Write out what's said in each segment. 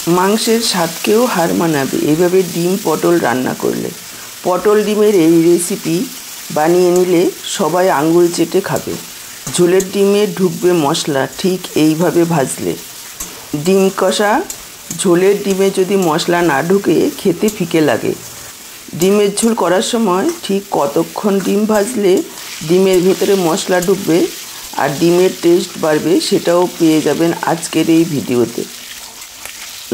মাংসের স্বাদকেও হার মানাবে এইভাবে ডিম পটল রান্না করলে। পটল ডিমের এই রেসিপি বানিয়ে নিলে সবাই আঙুল চেটে খাবে। ঝোলের ডিমে ঢুকবে মশলা ঠিক এইভাবে ভাজলে। ডিম কষা ঝোলের ডিমে যদি মশলা না ঢুকে খেতে ফিকে লাগে। ডিমের ঝোল করার সময় ঠিক কতক্ষণ ডিম ভাজলে ডিমের ভেতরে মশলা ঢুকবে আর ডিমের টেস্ট বাড়বে সেটাও পেয়ে যাবেন আজকের এই ভিডিওতে।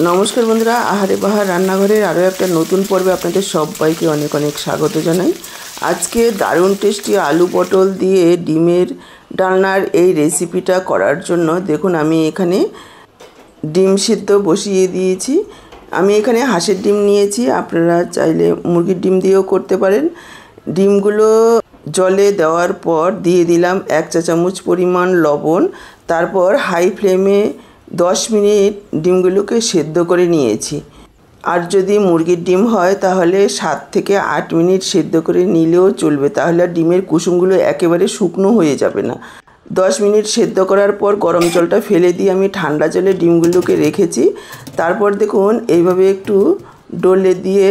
নমস্কার বন্ধুরা, আহারে বাহার রান্নাঘরের আরও একটা নতুন পর্বে আপনাদের সবাইকে অনেক অনেক স্বাগত জানাই। আজকে দারুণ টেস্টি আলু পটল দিয়ে ডিমের ডালনার এই রেসিপিটা করার জন্য দেখুন আমি এখানে ডিম সিদ্ধ বসিয়ে দিয়েছি। আমি এখানে হাঁসের ডিম নিয়েছি, আপনারা চাইলে মুরগির ডিম দিয়েও করতে পারেন। ডিমগুলো জলে দেওয়ার পর দিয়ে দিলাম 1 চা চামচ পরিমাণ লবণ। তারপর হাই ফ্লেমে 10 মিনিট ডিমগুলোকে সেদ্ধ করে নিয়েছি। আর যদি মুরগির ডিম হয় তাহলে 7 থেকে 8 মিনিট সেদ্ধ করে নিলেও চলবে, তাহলে ডিমের কুসুমগুলো একেবারে শুকনো হয়ে যাবে না। 10 মিনিট সেদ্ধ করার পর গরম জলটা ফেলে দিয়ে আমি ঠান্ডা জলে ডিমগুলোকে রেখেছি। তারপর দেখুন এইভাবে একটু ডলে দিয়ে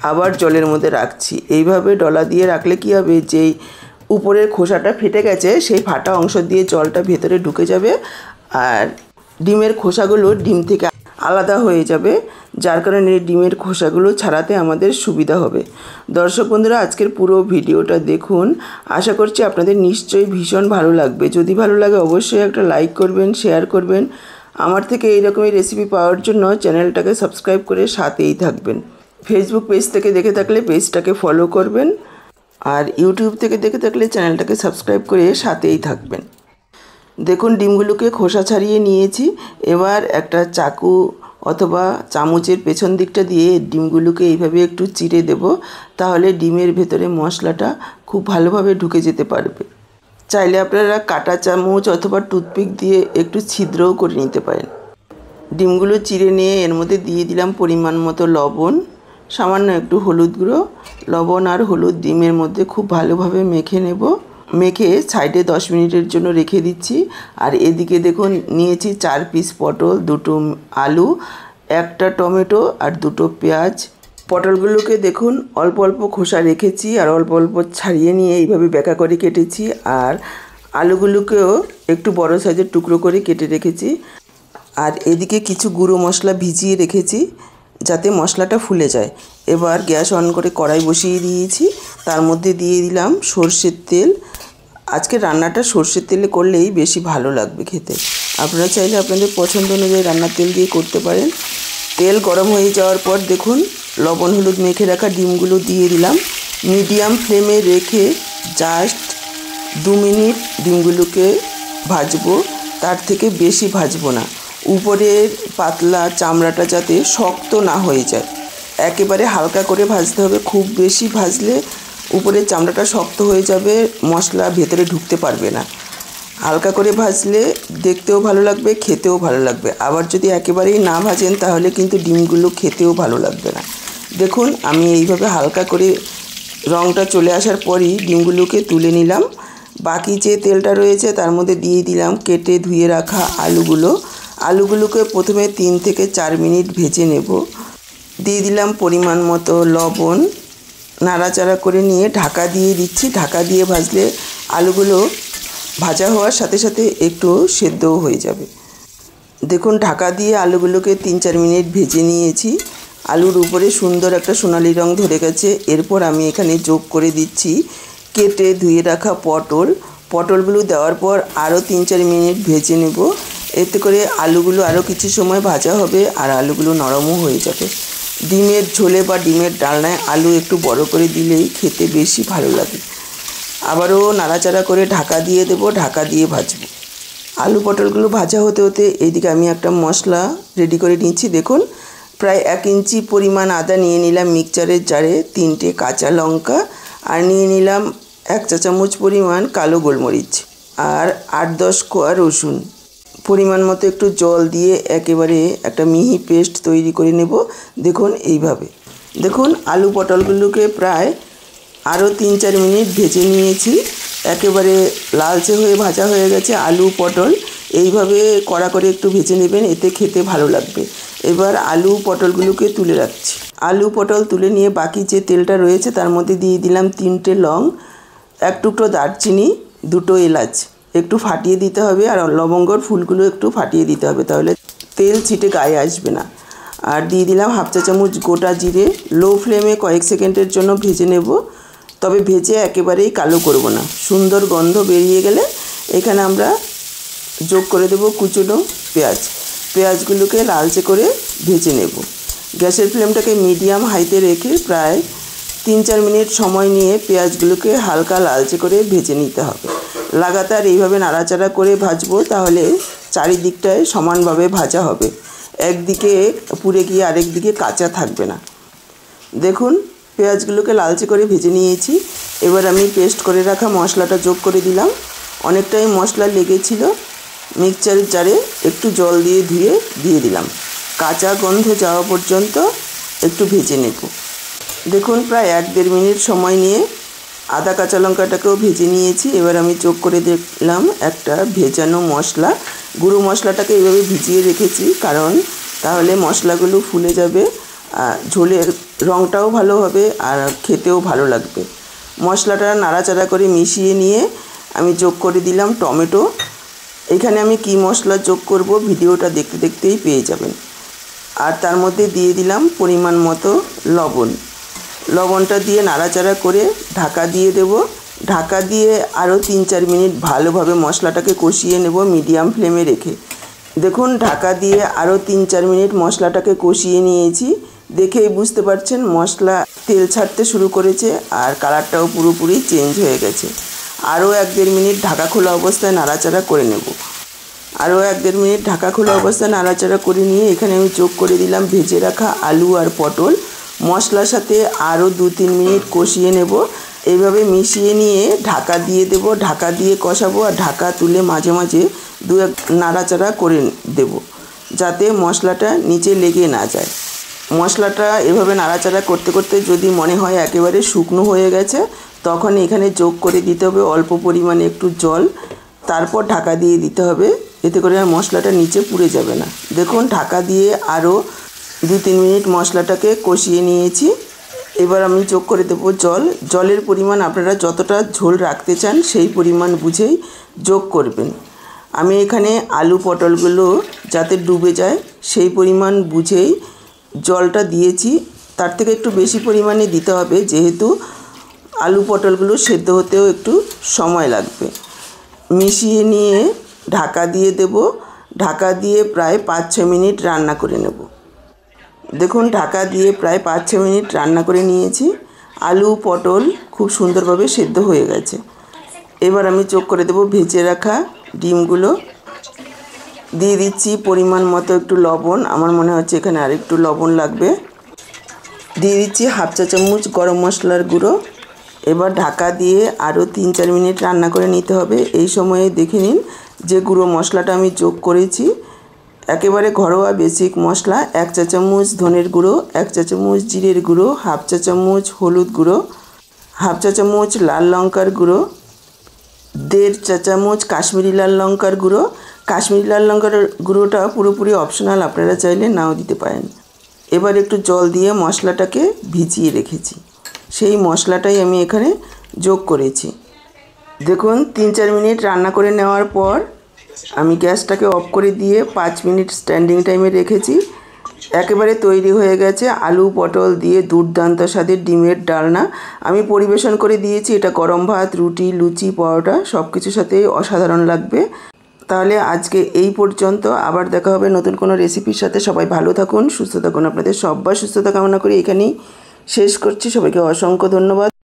আবার জলের মধ্যে রাখছি। এইভাবে ডলা দিয়ে রাখলে কি হবে, যেই উপরের খোসাটা ফেটে গেছে সেই ফাটা অংশ দিয়ে জলটা ভেতরে ঢুকে যাবে আর ডিমের খোসাগুলো ডিম থেকে আলাদা হয়ে যাবে, যার কারণে ডিমের খোসাগুলো ছাড়াতে আমাদের সুবিধা হবে। দর্শক বন্ধুরা, আজকের পুরো ভিডিওটা দেখুন, আশা করছি আপনাদের নিশ্চয়ই ভীষণ ভালো লাগবে। যদি ভালো লাগে অবশ্যই একটা লাইক করবেন, শেয়ার করবেন। আমার থেকে এইরকমই রেসিপি পাওয়ার জন্য চ্যানেলটাকে সাবস্ক্রাইব করে সাথেই থাকবেন। ফেসবুক পেজ থেকে দেখে থাকলে পেজটাকে ফলো করবেন আর ইউটিউব থেকে দেখে থাকলে চ্যানেলটাকে সাবস্ক্রাইব করে সাথেই থাকবেন। দেখুন ডিমগুলোকে খোসা ছাড়িয়ে নিয়েছি। এবার একটা চাকু অথবা চামচের পেছন দিকটা দিয়ে ডিমগুলোকে এইভাবে একটু চিড়ে দেব, তাহলে ডিমের ভেতরে মশলাটা খুব ভালোভাবে ঢুকে যেতে পারবে। চাইলে আপনারা কাঁটা চামচ অথবা টুথপিক দিয়ে একটু ছিদ্রও করে নিতে পারেন। ডিমগুলো চিড়ে নিয়ে এর মধ্যে দিয়ে দিলাম পরিমাণ মতো লবণ, সামান্য একটু হলুদ গুঁড়ো। লবণ আর হলুদ ডিমের মধ্যে খুব ভালোভাবে মেখে নেব। মেখে সাইডে 10 মিনিটের জন্য রেখে দিচ্ছি। আর এদিকে দেখুন নিয়েছি 4 পিস পটল, 2টো আলু, 1টা টমেটো আর 2টো পেঁয়াজ। পটলগুলোকে দেখুন অল্প অল্প খোসা রেখেছি আর অল্প অল্প ছাড়িয়ে নিয়ে এইভাবে ব্যাকা করে কেটেছি। আর আলুগুলোকেও একটু বড় সাইজের টুকরো করে কেটে রেখেছি। আর এদিকে কিছু গুঁড়ো মশলা ভিজিয়ে রেখেছি যাতে মশলাটা ফুলে যায়। এবার গ্যাস অন করে কড়াই বসিয়ে দিয়েছি, তার মধ্যে দিয়ে দিলাম সর্ষের তেল। আজকে রান্নাটা সর্ষের তেলে করলেই বেশি ভালো লাগবে খেতে। আপনারা চাইলে আপনাদের পছন্দ অনুযায়ী রান্নার তেল দিয়ে করতে পারেন। তেল গরম হয়ে যাওয়ার পর দেখুন লবণ হলুদ মেখে রাখা ডিমগুলো দিয়ে দিলাম। মিডিয়াম ফ্লেমে রেখে জাস্ট 2 মিনিট ডিমগুলোকে ভাজবো, তার থেকে বেশি ভাজবো না। উপরের পাতলা চামড়াটা যাতে শক্ত না হয়ে যায়, একেবারে হালকা করে ভাজতে হবে। খুব বেশি ভাজলে উপরের চামড়াটা শক্ত হয়ে যাবে, মশলা ভেতরে ঢুকতে পারবে না। হালকা করে ভাজলে দেখতেও ভালো লাগবে, খেতেও ভালো লাগবে। আবার যদি একেবারেই না ভাজেন তাহলে কিন্তু ডিমগুলো খেতেও ভালো লাগবে না। দেখুন আমি এইভাবে হালকা করে রঙটা চলে আসার পরই ডিমগুলোকে তুলে নিলাম। বাকি যে তেলটা রয়েছে তার মধ্যে দিয়ে দিলাম কেটে ধুয়ে রাখা আলুগুলোকে প্রথমে 3 থেকে 4 মিনিট ভেজে নেব। দিয়ে দিলাম পরিমাণ মতো লবণ, নাড়াচাড়া করে নিয়ে ঢাকা দিয়ে দিচ্ছি। ঢাকা দিয়ে ভাজলে আলুগুলো ভাজা হওয়ার সাথে সাথে একটু সেদ্ধও হয়ে যাবে। দেখুন ঢাকা দিয়ে আলুগুলোকে 3-4 মিনিট ভেজে নিয়েছি। আলুর উপরে সুন্দর একটা সোনালি রং ধরে গেছে। এরপর আমি এখানে যোগ করে দিচ্ছি কেটে ধুয়ে রাখা পটলগুলো দেওয়ার পর আরও 3-4 মিনিট ভেজে নেব। এতে করে আলুগুলো আরও কিছু সময় ভাজা হবে আর আলুগুলো নরমও হয়ে যাবে। ডিমের ঝোলে বা ডিমের ডালনায় আলু একটু বড় করে দিলেই খেতে বেশি ভালো লাগে। আবারও নাড়াচাড়া করে ঢাকা দিয়ে দেব, ঢাকা দিয়ে ভাজবো। আলু পটলগুলো ভাজা হতে হতে এইদিকে আমি একটা মশলা রেডি করে নিচ্ছি। দেখুন প্রায় 1 ইঞ্চি পরিমাণ আদা নিয়ে নিলাম মিক্সচারের জারে, 3টে কাঁচা লঙ্কা আর নিয়ে নিলাম 1 চা চামচ পরিমাণ কালো গোলমরিচ আর 8-10 কোয়া রসুন। পরিমাণ মতো একটু জল দিয়ে একেবারে একটা মিহি পেস্ট তৈরি করে নেব। দেখুন এইভাবে। দেখুন আলু পটলগুলোকে প্রায় আরও 3-4 মিনিট ভেজে নিয়েছি। একেবারে লালচে হয়ে ভাজা হয়ে গেছে আলু পটল। এইভাবে কড়া করে একটু ভেজে নেবেন, এতে খেতে ভালো লাগবে। এবার আলু পটলগুলোকে তুলে রাখছি। আলু পটল তুলে নিয়ে বাকি যে তেলটা রয়েছে তার মধ্যে দিয়ে দিলাম 3টে লং, 1 টুকরো দারচিনি, 2টো এলাচ একটু ফাটিয়ে দিতে হবে, আর লবঙ্গর ফুলগুলো একটু ফাটিয়ে দিতে হবে, তাহলে তেল ছিটে গায়ে আসবে না। আর দিয়ে দিলাম 1/2 চা চামচ গোটা জিরে। লো ফ্লেমে কয়েক সেকেন্ডের জন্য ভেজে নেব, তবে ভেজে একেবারেই কালো করব না। সুন্দর গন্ধ বেরিয়ে গেলে এখানে আমরা যোগ করে দেব কুচনো পেঁয়াজ। পেঁয়াজগুলোকে লালচে করে ভেজে নেব। গ্যাসের ফ্লেমটাকে মিডিয়াম হাইতে রেখে প্রায় 3-4 মিনিট সময় নিয়ে পেঁয়াজগুলোকে হালকা লালচে করে ভেজে নিতে হবে। লাগাতার এইভাবে নাড়াচাড়া করে ভাজবো, তাহলে চারিদিকটায় সমানভাবে ভাজা হবে, একদিকে পুড়ে গিয়ে আরেক দিকে কাঁচা থাকবে না। দেখুন পেঁয়াজগুলোকে লালচে করে ভেজে নিয়েছি। এবার আমি পেস্ট করে রাখা মশলাটা যোগ করে দিলাম। অনেকটাই মশলা লেগেছিল, মিক্সচার জারে একটু জল দিয়ে ধুয়ে দিয়ে দিলাম। কাঁচা গন্ধ যাওয়া পর্যন্ত একটু ভেজে নেব। দেখুন প্রায় 1-1.5 মিনিট সময় নিয়ে আদা কাঁচা লঙ্কাটাকেও ভেজে নিয়েছি। এবার আমি যোগ করে দিলাম একটা ভেজানো মশলা। গুঁড়ো মশলাটাকে এইভাবে ভিজিয়ে রেখেছি, কারণ তাহলে মশলাগুলো ফুলে যাবে, ঝোলের রঙটাও ভালো হবে আর খেতেও ভালো লাগবে। মশলাটা নাড়াচাড়া করে মিশিয়ে নিয়ে আমি যোগ করে দিলাম টমেটো। এখানে আমি কি মশলা যোগ করব ভিডিওটা দেখতে দেখতেই পেয়ে যাবেন। আর তার মধ্যে দিয়ে দিলাম পরিমাণ মতো লবণ। লবণটা দিয়ে নাড়াচাড়া করে ঢাকা দিয়ে দেব। ঢাকা দিয়ে আরও 3-4 মিনিট ভালোভাবে মশলাটাকে কষিয়ে নেব মিডিয়াম ফ্লেমে রেখে। দেখুন ঢাকা দিয়ে আরও 3-4 মিনিট মশলাটাকে কষিয়ে নিয়েছি। দেখেই বুঝতে পারছেন মশলা তেল ছাড়তে শুরু করেছে আর কালারটাও পুরোপুরি চেঞ্জ হয়ে গেছে। আরও 1-1.5 মিনিট ঢাকা খোলা অবস্থায় নাড়াচাড়া করে নেব। আরও 1-1.5 মিনিট ঢাকা খোলা অবস্থায় নাড়াচাড়া করে নিয়ে এখানে আমি যোগ করে দিলাম ভেজে রাখা আলু আর পটল। মশলার সাথে আরও 2-3 মিনিট কষিয়ে নেব। এইভাবে মিশিয়ে নিয়ে ঢাকা দিয়ে দেব। ঢাকা দিয়ে কষাবো আর ঢাকা তুলে মাঝে মাঝে 2-1 নাড়াচাড়া করে দেব, যাতে মশলাটা নিচে লেগে না যায়। মশলাটা এভাবে নাড়াচাড়া করতে করতে যদি মনে হয় একেবারে শুকনো হয়ে গেছে, তখন এখানে যোগ করে দিতে হবে অল্প পরিমাণে একটু জল, তারপর ঢাকা দিয়ে দিতে হবে, এতে করে আর মশলাটা নিচে পুড়ে যাবে না। দেখুন ঢাকা দিয়ে আরও 2-3 মিনিট মশলাটাকে কষিয়ে নিয়েছি। এবার আমি যোগ করে দেবো জল। জলের পরিমাণ আপনারা যতটা ঝোল রাখতে চান সেই পরিমাণ বুঝেই যোগ করবেন। আমি এখানে আলু পটলগুলো যাতে ডুবে যায় সেই পরিমাণ বুঝেই জলটা দিয়েছি। তার থেকে একটু বেশি পরিমাণে দিতে হবে, যেহেতু আলু পটলগুলো সেদ্ধ হতেও একটু সময় লাগবে। মিশিয়ে নিয়ে ঢাকা দিয়ে দেব। ঢাকা দিয়ে প্রায় 5-6 মিনিট রান্না করে নেব। দেখুন ঢাকা দিয়ে প্রায় 5-6 মিনিট রান্না করে নিয়েছি। আলু পটল খুব সুন্দরভাবে সেদ্ধ হয়ে গেছে। এবার আমি যোগ করে দেব ভেজে রাখা ডিমগুলো। দিয়ে দিচ্ছি পরিমাণ মতো একটু লবণ, আমার মনে হচ্ছে এখানে আরেকটু লবণ লাগবে। দিয়ে দিচ্ছি 1/2 চা চামচ গরম মশলার গুঁড়ো। এবার ঢাকা দিয়ে আরও 3-4 মিনিট রান্না করে নিতে হবে। এই সময়ে দেখে নিন যে গুঁড়ো মশলাটা আমি যোগ করেছি, একেবারে ঘরোয়া বেসিক মশলা। 1 চা চামচ ধনের গুঁড়ো, 1 চা চামচ জিরের গুঁড়ো, 1/2 চা চামচ হলুদ গুঁড়ো, 1/2 চা চামচ লাল লঙ্কার গুঁড়ো, 1.5 চা চামচ কাশ্মীরি লাল লঙ্কার গুঁড়ো। কাশ্মীরি লাল লঙ্কার গুঁড়োটা পুরোপুরি অপশনাল, আপনারা চাইলে নাও দিতে পারেন। এবার একটু জল দিয়ে মশলাটাকে ভিজিয়ে রেখেছি, সেই মশলাটাই আমি এখানে যোগ করেছি। দেখুন 3-4 মিনিট রান্না করে নেওয়ার পর আমি গ্যাসটাকে অফ করে দিয়ে 5 মিনিট স্ট্যান্ডিং টাইমে রেখেছি। একেবারে তৈরি হয়ে গেছে আলু পটল দিয়ে দুর্দান্ত স্বাদের ডিমের ডালনা। আমি পরিবেশন করে দিয়েছি। এটা গরম ভাত, রুটি, লুচি, পরোটা সব কিছুর সাথেই অসাধারণ লাগবে। তাহলে আজকে এই পর্যন্ত, আবার দেখা হবে নতুন কোনো রেসিপির সাথে। সবাই ভালো থাকুন, সুস্থ থাকুন। আপনাদের সবার সুস্থতা কামনা করে এখানেই শেষ করছি। সবাইকে অসংখ্য ধন্যবাদ।